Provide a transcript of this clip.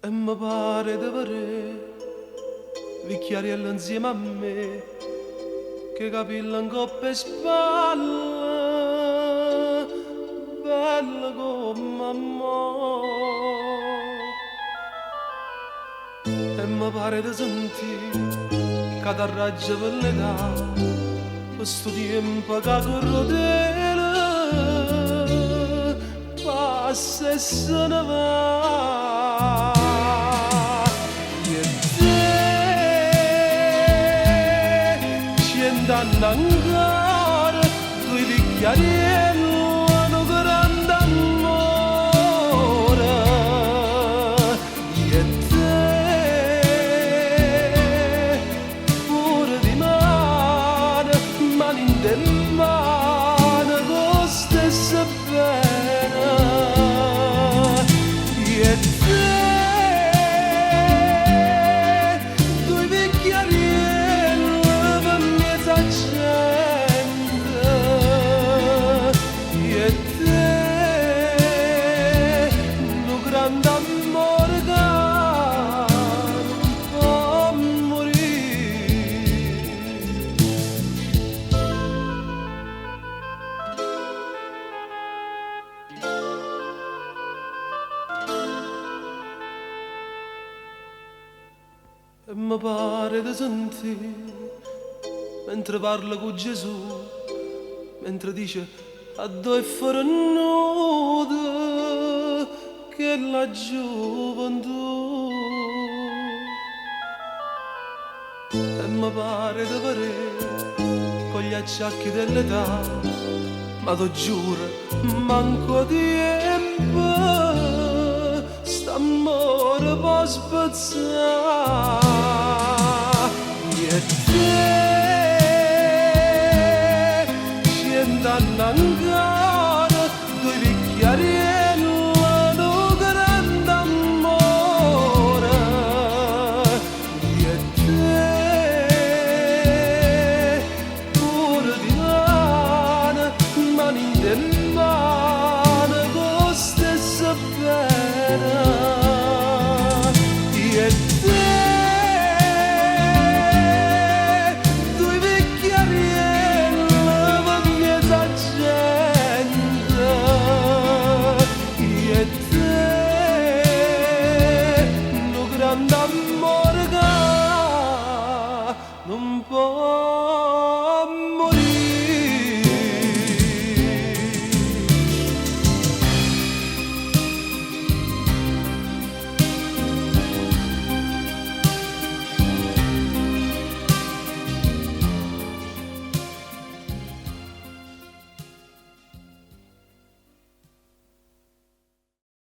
E mi pare di vedere Vicchiariello insieme a me, che capilla in coppe e spalle, bella come mamma. E mi pare di sentire che t'arraggia per l'età, questo tempo che corrodele passa e se ne va. Danno ancora due bicchiariello un grande amore e te pure di mano in del mano con stessa pena e te e mi pare di sentire mentre parla con Gesù, mentre dice a due fuori nudo che la gioventù. E mi pare di vedere con gli acciacchi dell'età, ma ti giuro manco tempo st'amore può spezzare. E te scendono ancora due bicchiariello un grande amore e te pure di mani del mano con stessa pena e te amore che non può